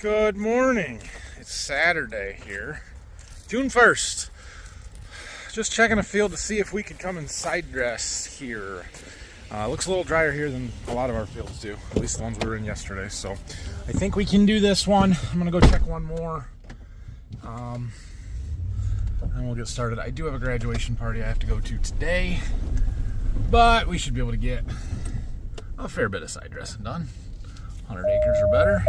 Good morning. It's Saturday here, June 1st. Just checking a field to see if we could come and side dress here. Looks a little drier here than a lot of our fields do, at least the ones we were in yesterday. So I think we can do this one. I'm gonna go check one more, and we'll get started. I do have a graduation party I have to go to today, but we should be able to get a fair bit of side dressing done. 100 acres or better.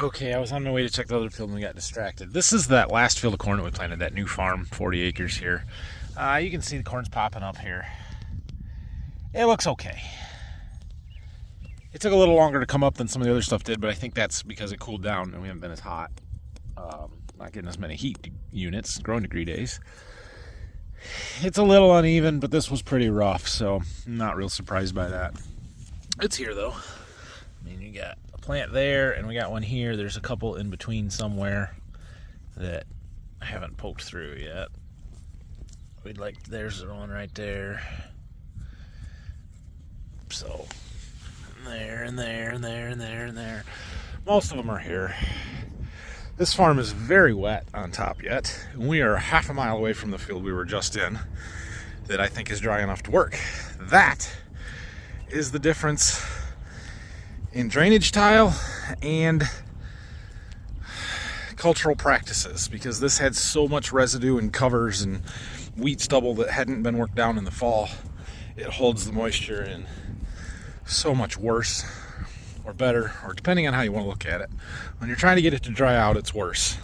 Okay, I was on my way to check the other field and we got distracted. This is that last field of corn that we planted, that new farm, 40 acres here. You can see the corn's popping up here. It looks okay. It took a little longer to come up than some of the other stuff did, but I think that's because it cooled down and we haven't been as hot. Not getting as many heat units, growing degree days. It's a little uneven, but this was pretty rough, so I'm not real surprised by that. It's here though. I mean, you got a plant there and we got one here. There's a couple in between somewhere that I haven't poked through yet. There's the one right there. So there and there and there and there and there. Most of them are here. This farm is very wet on top yet. We are half a mile away from the field we were just in that I think is dry enough to work. That is the difference in drainage tile and cultural practices, because this had so much residue and covers and wheat stubble that hadn't been worked down in the fall. It holds the moisture in so much worse or better, or depending on how you want to look at it. When you're trying to get it to dry out, it's worse.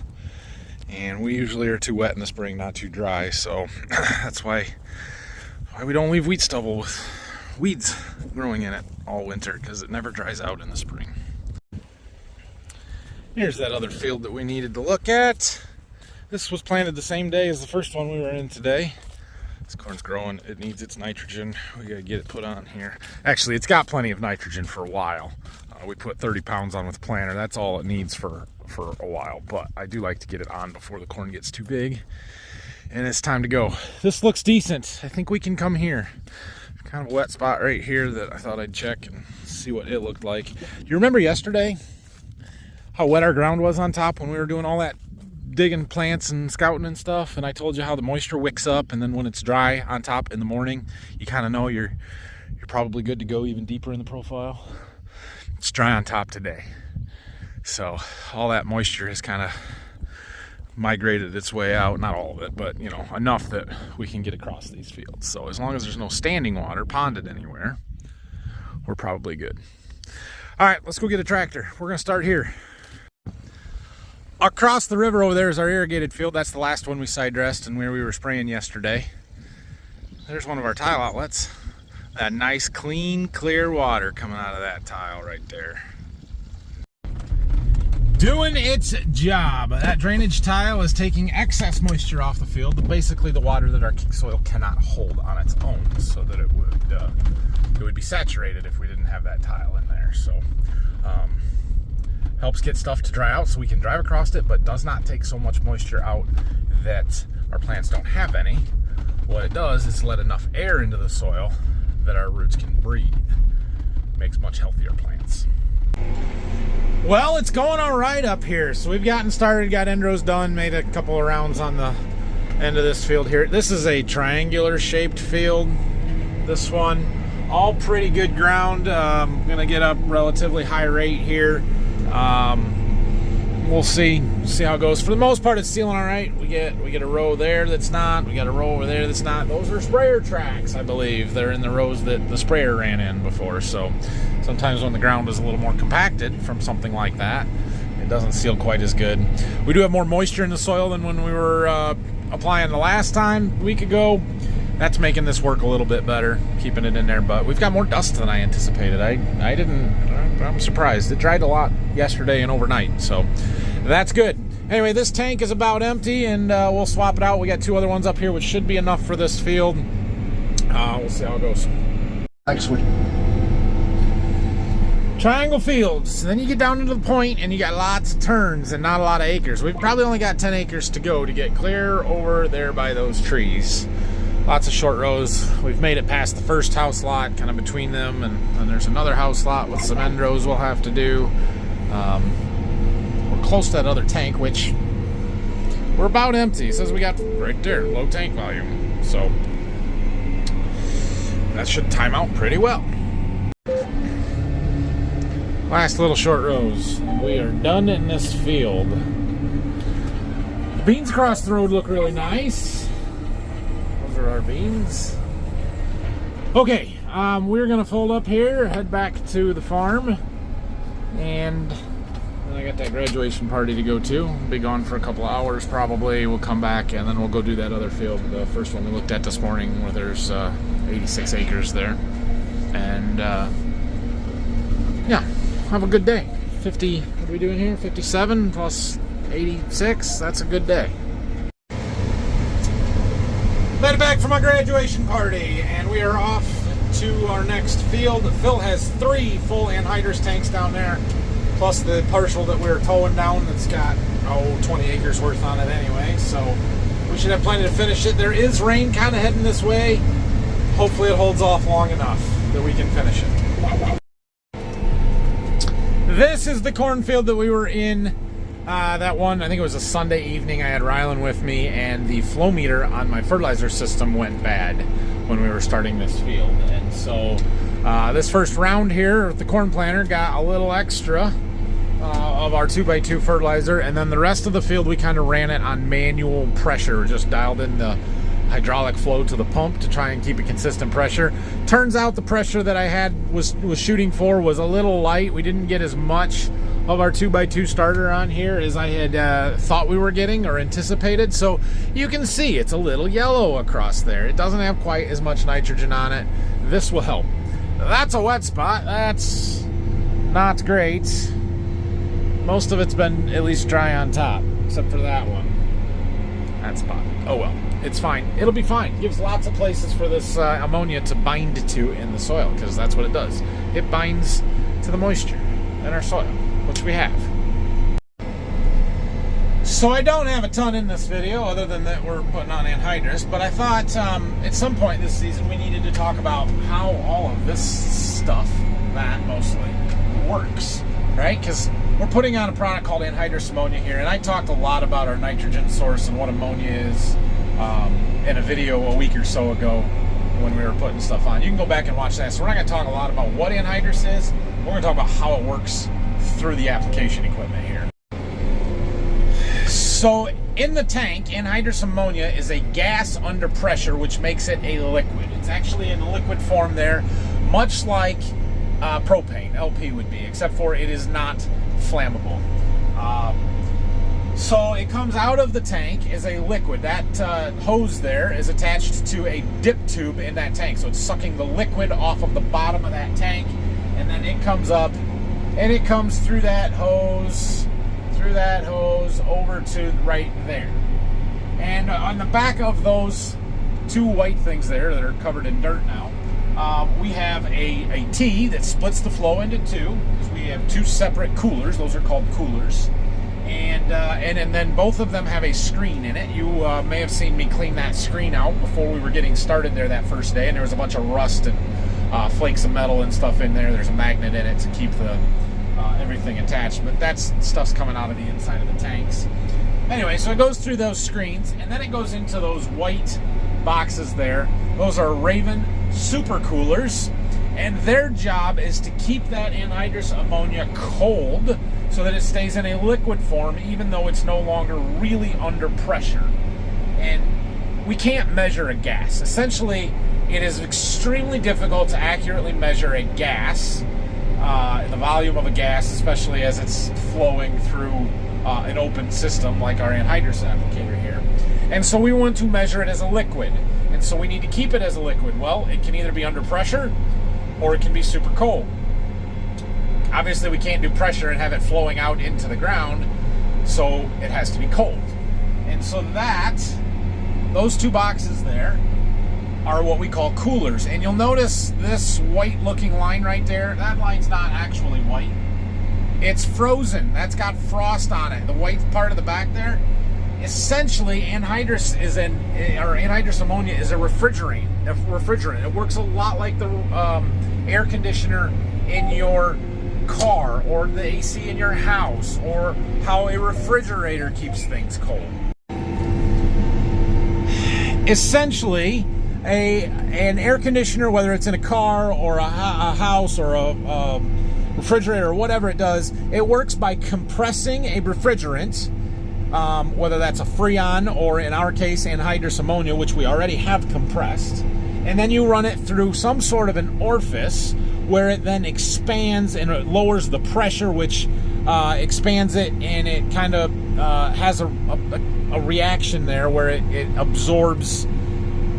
And we usually are too wet in the spring, not too dry, so that's why we don't leave wheat stubble with weeds growing in it all winter, because it never dries out in the spring. Here's that other field that we needed to look at. This was planted the same day as the first one we were in today. This corn's growing. It needs its nitrogen. We gotta get it put on here. Actually, it's got plenty of nitrogen for a while. We put 30 pounds on with the planter. That's all it needs for a while, but I do like to get it on before the corn gets too big. And it's time to go. This looks decent. I think we can come here. Kind of a wet spot right here that I thought I'd check and see what it looked like. You remember yesterday how wet our ground was on top when we were doing all that digging plants and scouting and stuff? And I told you how the moisture wicks up, and then when it's dry on top in the morning, you kind of know you're probably good to go even deeper in the profile. It's dry on top today, so all that moisture has kind of migrated its way out. Not all of it, but you know, enough that we can get across these fields. So as long as there's no standing water ponded anywhere, we're probably good. All right, let's go get a tractor. We're gonna start here. Across the river over there is our irrigated field. That's the last one we side dressed and where we were spraying yesterday. There's one of our tile outlets. That nice, clean, clear water coming out of that tile right there. Doing its job. That drainage tile is taking excess moisture off the field, basically the water that our soil cannot hold on its own, so that it would be saturated if we didn't have that tile in there. So helps get stuff to dry out so we can drive across it, but does not take so much moisture out that our plants don't have any. What it does is let enough air into the soil that our roots can breathe. Makes much healthier plants. Well, it's going all right up here. So we've gotten started, got endrows done, made a couple of rounds on the end of this field here. This is a triangular shaped field. This one, all pretty good ground. I'm gonna get up relatively high rate here. We'll see how it goes. For the most part, it's sealing all right. We get a row there that's not. We got a row over there that's not. Those are sprayer tracks, I believe. They're in the rows that the sprayer ran in before. So sometimes when the ground is a little more compacted from something like that, it doesn't seal quite as good. We do have more moisture in the soil than when we were applying the last time, a week ago. That's making this work a little bit better, keeping it in there. But we've got more dust than I anticipated. I'm surprised. It dried a lot yesterday and overnight, so that's good. Anyway, this tank is about empty, and we'll swap it out. We got two other ones up here, which should be enough for this field. We'll see how it goes. Thanks, Triangle fields. Then you get down into the point and you got lots of turns and not a lot of acres. We've probably only got 10 acres to go to get clear over there by those trees. Lots of short rows. We've made it past the first house lot, kind of between them, and then there's another house lot with some end rows we'll have to do. We're close to that other tank, which we're about empty. It says we got right there, low tank volume. So that should time out pretty well. Last little short rows. We are done in this field. The beans across the road look really nice. Those are our beans. Okay, we're gonna fold up here, head back to the farm, and then I got that graduation party to go to. Be gone for a couple of hours probably. We'll come back and then we'll go do that other field, the first one we looked at this morning, where there's 86 acres there. And yeah, have a good day. 50, what are we doing here? 57 plus 86, that's a good day. Made it back from my graduation party, and we are off to our next field. Phil has 3 full anhydrous tanks down there, plus the partial that we're towing down that's got, 20 acres worth on it anyway, so we should have plenty to finish it. There is rain kind of heading this way. Hopefully it holds off long enough that we can finish it. This is the cornfield that we were in. That one, I think it was a Sunday evening. I had Rylan with me, and the flow meter on my fertilizer system went bad when we were starting this field. And so this first round here with the corn planter got a little extra of our 2x2 fertilizer, and then the rest of the field we kind of ran it on manual pressure, just dialed in the hydraulic flow to the pump to try and keep a consistent pressure. Turns out the pressure that I had was shooting for was a little light. We didn't get as much of our 2x2 starter on here as I had thought we were getting or anticipated. So you can see it's a little yellow across there. It doesn't have quite as much nitrogen on it. This will help. That's a wet spot. That's not great. Most of it's been at least dry on top, except for that one. That spot. Oh well, it's fine. It'll be fine. It gives lots of places for this ammonia to bind to in the soil, because that's what it does. It binds to the moisture in our soil, which we have. So I don't have a ton in this video other than that we're putting on anhydrous, but I thought at some point this season we needed to talk about how all of this stuff, that mostly, works, right? Because we're putting on a product called anhydrous ammonia here, and I talked a lot about our nitrogen source and what ammonia is in a video a week or so ago when we were putting stuff on. You can go back and watch that. So we're not going to talk a lot about what anhydrous is. We're going to talk about how it works through the application equipment here. So in the tank, anhydrous ammonia is a gas under pressure, which makes it a liquid. It's actually in liquid form there, much like propane, LP would be, except for it is not flammable. So it comes out of the tank as a liquid. That hose there is attached to a dip tube in that tank. So it's sucking the liquid off of the bottom of that tank, and then it comes up and it comes through that hose, over to right there. And on the back of those 2 white things there that are covered in dirt now, we have a T that splits the flow into 2. We have 2 separate coolers. Those are called coolers. And then both of them have a screen in it. You may have seen me clean that screen out before we were getting started there that first day, and there was a bunch of rust and flakes of metal and stuff in there. There's a magnet in it to keep the everything attached, but that stuff's coming out of the inside of the tanks. Anyway, so it goes through those screens, and then it goes into those white boxes there. Those are Raven super coolers, and their job is to keep that anhydrous ammonia cold so that it stays in a liquid form even though it's no longer really under pressure. And we can't measure a gas. Essentially, it is extremely difficult to accurately measure a gas, the volume of a gas, especially as it's flowing through an open system like our anhydrous applicator here. And so we want to measure it as a liquid. And so we need to keep it as a liquid. Well, it can either be under pressure or it can be super cold. Obviously, we can't do pressure and have it flowing out into the ground, so it has to be cold. And so those 2 boxes there are what we call coolers. And you'll notice this white looking line right there, that line's not actually white. It's frozen. That's got frost on it. The white part of the back there, essentially anhydrous anhydrous ammonia is a refrigerant. It works a lot like the air conditioner in your car or the AC in your house, or how a refrigerator keeps things cold. Essentially, an air conditioner, whether it's in a car or a house or a refrigerator or whatever it does, it works by compressing a refrigerant, whether that's a Freon or, in our case, anhydrous ammonia, which we already have compressed, and then you run it through some sort of an orifice where it then expands and it lowers the pressure, which expands it, and it kind of has a reaction there where it absorbs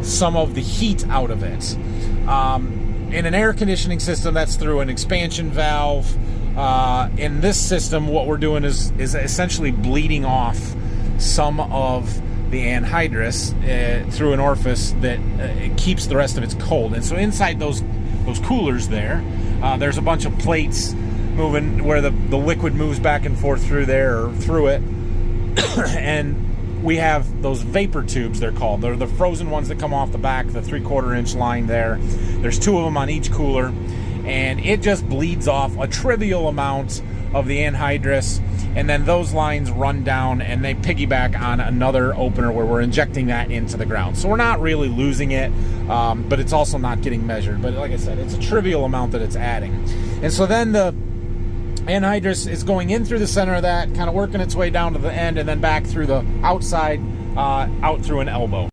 some of the heat out of it. In an air conditioning system, that's through an expansion valve. In this system, what we're doing is essentially bleeding off some of the anhydrous through an orifice that it keeps the rest of it cold. And so inside those coolers there's a bunch of plates moving where the liquid moves back and forth through there or through it. And we have those vapor tubes, they're called. They're the frozen ones that come off the back, the 3/4 inch line there. There's 2 of them on each cooler, and it just bleeds off a trivial amount of the anhydrous, and then those lines run down and they piggyback on another opener where we're injecting that into the ground. So we're not really losing it, but it's also not getting measured. But like I said, it's a trivial amount that it's adding. And so then the anhydrous is going in through the center of that, kind of working its way down to the end, and then back through the outside, out through an elbow.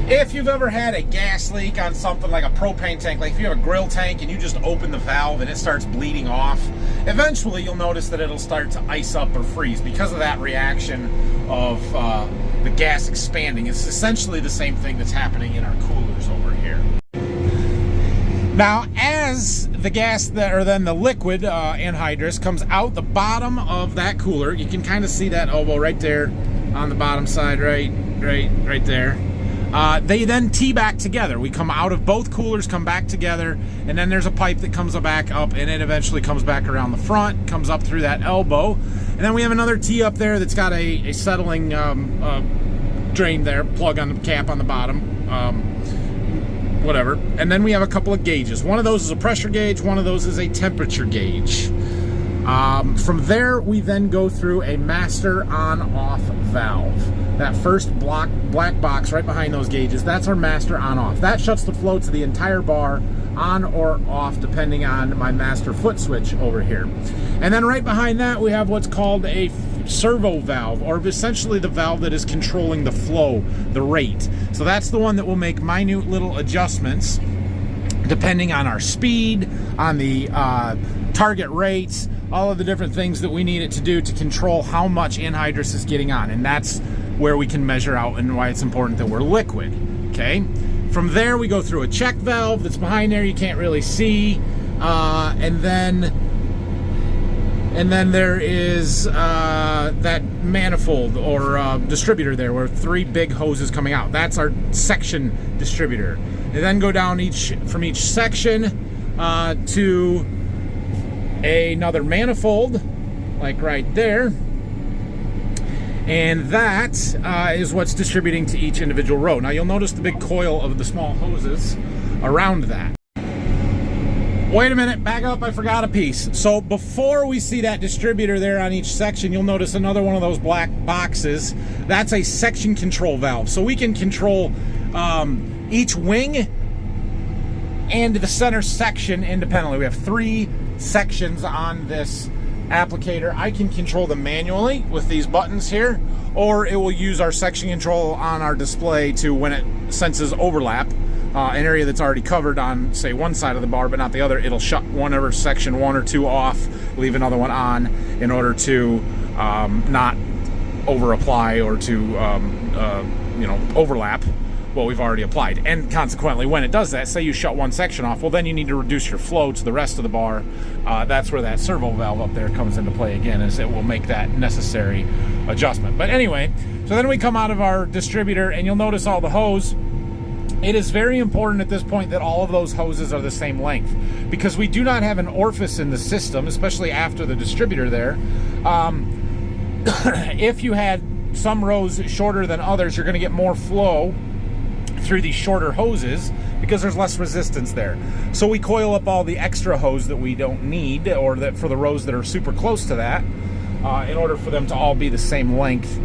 If you've ever had a gas leak on something like a propane tank, like if you have a grill tank and you just open the valve and it starts bleeding off, eventually you'll notice that it'll start to ice up or freeze because of that reaction of the gas expanding. It's essentially the same thing that's happening in our coolers over here. Now, as the gas or then the liquid anhydrous comes out the bottom of that cooler, you can kind of see that elbow right there on the bottom side, right there. They then tee back together. We come out of both coolers, come back together, and then there's a pipe that comes back up, and it eventually comes back around the front, comes up through that elbow, and then we have another tee up there that's got a settling drain there, plug on the cap on the bottom. Whatever. And then we have a couple of gauges. One of those is a pressure gauge, one of those is a temperature gauge. From there, we then go through a master on-off valve. That first black box right behind those gauges, that's our master on-off. That shuts the flow to the entire bar, on or off, depending on my master foot switch over here. And then right behind that, we have what's called a servo valve, or essentially the valve that is controlling the flow, the rate. So that's the one that will make minute little adjustments depending on our speed, on the target rates, all of the different things that we need it to do to control how much anhydrous is getting on. And that's where we can measure out and why it's important that we're liquid. Okay. From there, we go through a check valve that's behind there. You can't really see. And then there is that manifold or distributor there where 3 big hoses coming out. That's our section distributor. They then go down from each section to another manifold, like right there. And that is what's distributing to each individual row. Now you'll notice the big coil of the small hoses around that. Wait a minute, back up, I forgot a piece. So before we see that distributor there on each section, you'll notice another one of those black boxes. That's a section control valve. So we can control each wing and the center section independently. We have 3 sections on this applicator. I can control them manually with these buttons here, or it will use our section control on our display to, when it senses overlap, an area that's already covered on, say, one side of the bar but not the other, it'll shut whatever section 1 or 2 off, leave another one on, in order to not over apply or to overlap what we've already applied. And consequently, when it does that, say you shut one section off, well, then you need to reduce your flow to the rest of the bar. That's where that servo valve up there comes into play again, as it will make that necessary adjustment. But anyway, so then we come out of our distributor, and you'll notice all the hose It is very important at this point that all of those hoses are the same length, because we do not have an orifice in the system, especially after the distributor there. If you had some rows shorter than others, you're going to get more flow through these shorter hoses because there's less resistance there. So we coil up all the extra hose that we don't need, or that for the rows that are super close to that, in order for them to all be the same length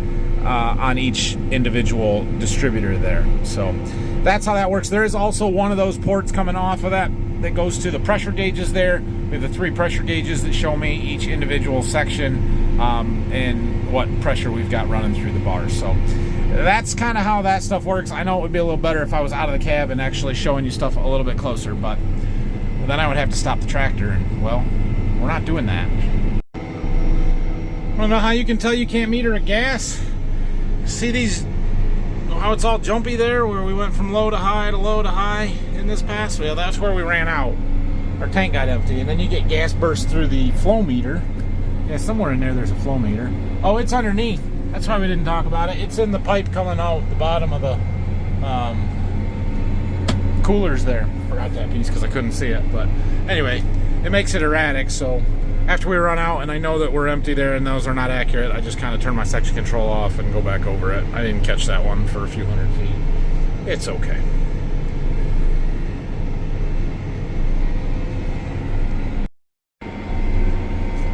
on each individual distributor there. So that's how that works. There is also one of those ports coming off of that goes to the pressure gauges there. We have the 3 pressure gauges that show me each individual section and what pressure we've got running through the bars. So that's kind of how that stuff works. I know it would be a little better if I was out of the cab and actually showing you stuff a little bit closer, but then I would have to stop the tractor, and well, we're not doing that. I don't know how you can tell you can't meter a gas. See these, how it's all jumpy there, where we went from low to high to low to high in this pass? Well, that's where we ran out. Our tank got empty, and then you get gas burst through the flow meter. Yeah, somewhere in there there's a flow meter. Oh, it's underneath. That's why we didn't talk about it. It's in the pipe coming out the bottom of the coolers there. Forgot that piece because I couldn't see it. But anyway, it makes it erratic. So after we run out and I know that we're empty there and those are not accurate, I just kind of turn my section control off and go back over it. I didn't catch that one for a few hundred feet. It's okay.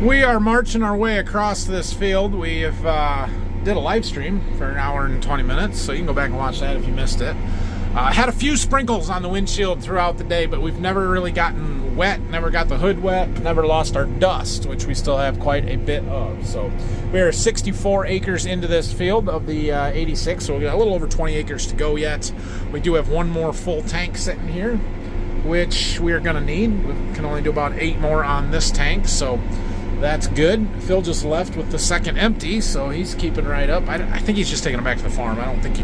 We are marching our way across this field. We have did a live stream for an hour and 20 minutes, so you can go back and watch that if you missed it. Had a few sprinkles on the windshield throughout the day, but we've never really gotten wet, never got the hood wet, never lost our dust, which we still have quite a bit of. So we are 64 acres into this field of the 86, so we got a little over 20 acres to go yet. We do have one more full tank sitting here, which we are going to need. We can only do about 8 more on this tank, so that's good. Phil just left with the second empty, so he's keeping right up. I think he's just taking it back to the farm. I don't think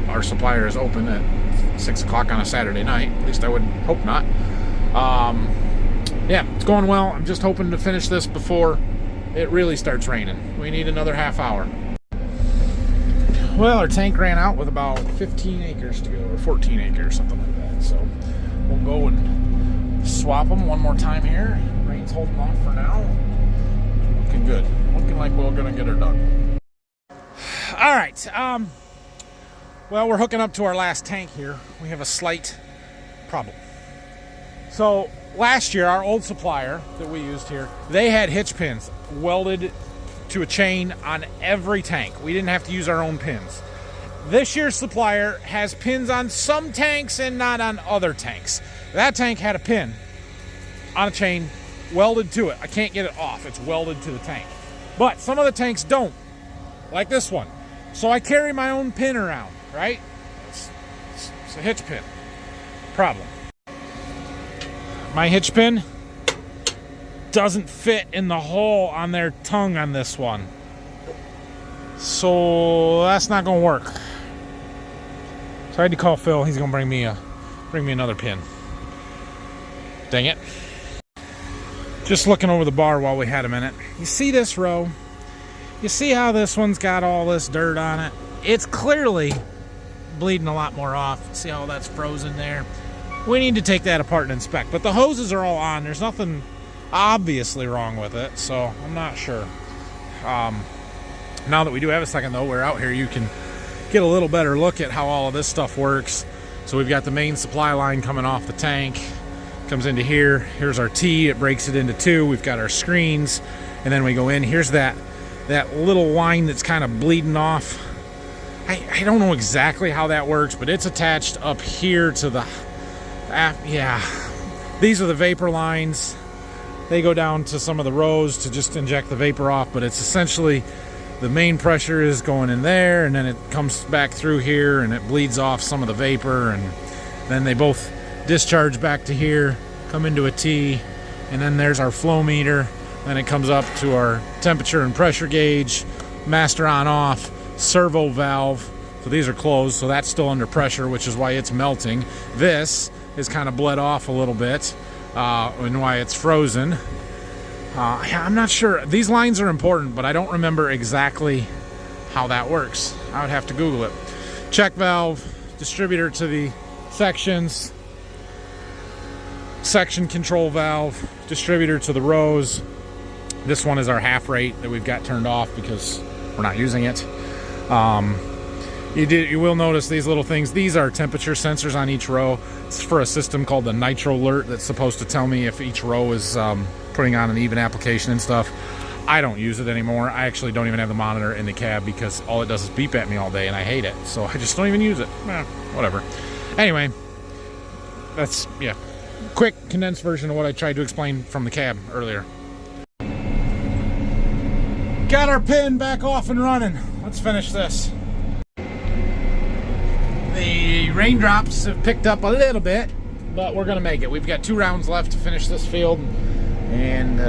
our supplier is open at 6 o'clock on a Saturday night. At least I would hope not. Yeah, it's going well. I'm just hoping to finish this before it really starts raining. We need another half hour. Well, our tank ran out with about 15 acres to go, or 14 acres, something like that. So we'll go and swap them one more time here. Rain's holding off for now. Looking good. Looking like we're gonna get her done. All right. Well, we're hooking up to our last tank here. We have a slight problem. So last year, our old supplier that we used here, they had hitch pins welded to a chain on every tank. We didn't have to use our own pins. This year's supplier has pins on some tanks and not on other tanks. That tank had a pin on a chain welded to it. I can't get it off. It's welded to the tank. But some of the tanks don't, like this one. So I carry my own pin around, right? It's a hitch pin. Problem. My hitch pin doesn't fit in the hole on their tongue on this one. So that's not gonna work. So I had to call Phil. He's gonna bring me another pin. Dang it. Just looking over the bar while we had a minute. You see this row? You see how this one's got all this dirt on it? It's clearly bleeding a lot more off. See how that's frozen there? We need to take that apart and inspect. But the hoses are all on. There's nothing obviously wrong with it, so I'm not sure. Now that we do have a second, though, we're out here, you can get a little better look at how all of this stuff works. So we've got the main supply line coming off the tank. Comes into here. Here's our T. It breaks it into 2. We've got our screens, and then we go in. Here's that little line that's kind of bleeding off. I don't know exactly how that works, but it's attached up here to the yeah. These are the vapor lines. They go down to some of the rows to just inject the vapor off, but it's essentially the main pressure is going in there, and then it comes back through here and it bleeds off some of the vapor, and then they both discharge back to here, come into a T, and then there's our flow meter. Then it comes up to our temperature and pressure gauge, master on off, servo valve. So these are closed, so that's still under pressure, which is why it's melting. This is kind of bled off a little bit, and why it's frozen. I'm not sure. These lines are important, but I don't remember exactly how that works. I would have to Google it. Check valve, distributor to the sections, section control valve, distributor to the rows. This one is our half rate that we've got turned off because we're not using it. You will notice these little things. These are temperature sensors on each row. It's for a system called the Nitro Alert that's supposed to tell me if each row is putting on an even application and stuff. I don't use it anymore. I actually don't even have the monitor in the cab because all it does is beep at me all day and I hate it. So I just don't even use it. Whatever. Anyway, that's, yeah, quick condensed version of what I tried to explain from the cab earlier. Got our pin back off and running. Let's finish this. The raindrops have picked up a little bit, but we're gonna make it. We've got 2 rounds left to finish this field, and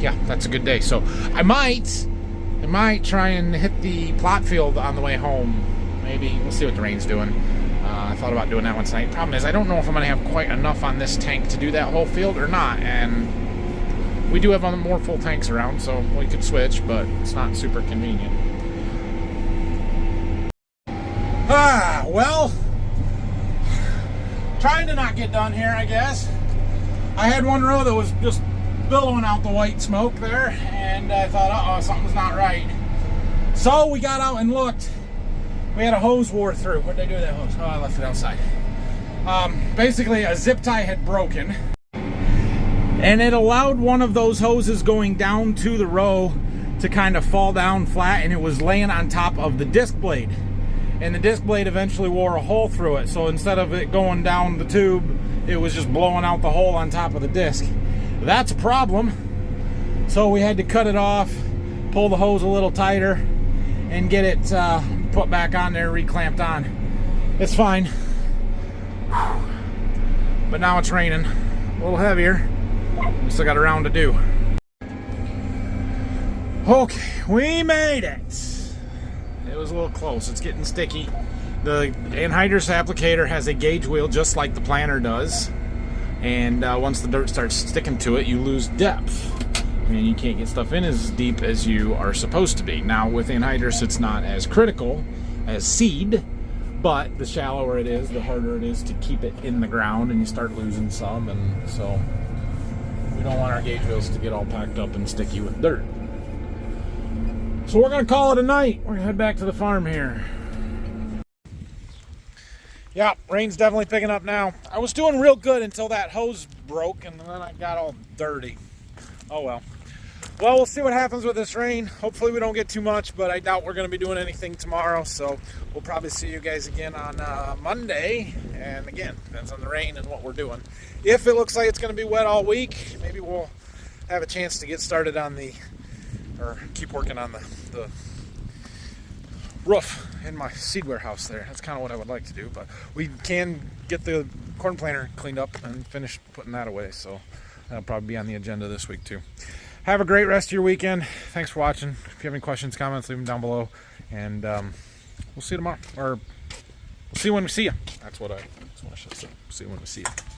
yeah, that's a good day. So I might try and hit the plot field on the way home. Maybe we'll see what the rain's doing. I thought about doing that one tonight. Problem is, I don't know if I'm gonna have quite enough on this tank to do that whole field or not, and we do have more full tanks around, so we could switch, but it's not super convenient. Well, trying to not get done here, I guess. I had one row that was just billowing out the white smoke there, and I thought, uh-oh, something's not right. So we got out and looked. We had a hose wore through. What did I do with that hose? Oh, I left it outside. Basically, a zip tie had broken, and it allowed one of those hoses going down to the row to kind of fall down flat, and it was laying on top of the disc blade. And the disc blade eventually wore a hole through it, so instead of it going down the tube, it was just blowing out the hole on top of the disc. That's a problem. So we had to cut it off, pull the hose a little tighter, and get it put back on there, reclamped on. It's fine. But now it's raining, a little heavier. We still got a round to do. Okay, we made it. It was a little close. It's getting sticky. The anhydrous applicator has a gauge wheel just like the planter does. And once the dirt starts sticking to it, you lose depth. And you can't get stuff in as deep as you are supposed to be. Now with anhydrous, it's not as critical as seed, but the shallower it is, the harder it is to keep it in the ground, and you start losing some. And so we don't want our gauge wheels to get all packed up and sticky with dirt. So we're gonna call it a night. We're gonna head back to the farm here. Yeah, rain's definitely picking up now. I was doing real good until that hose broke, and then I got all dirty. Oh well. Well, we'll see what happens with this rain. Hopefully we don't get too much, but I doubt we're gonna be doing anything tomorrow, so we'll probably see you guys again on Monday. And again, depends on the rain and what we're doing. If it looks like it's gonna be wet all week, maybe we'll have a chance to get started on or keep working on the roof in my seed warehouse there. That's kind of what I would like to do, but we can get the corn planter cleaned up and finish putting that away, so that'll probably be on the agenda this week too. Have a great rest of your weekend. Thanks for watching. If you have any questions, comments, leave them down below, and we'll see you tomorrow, or we'll see you when we see you. That's what I should say. See you when we see you.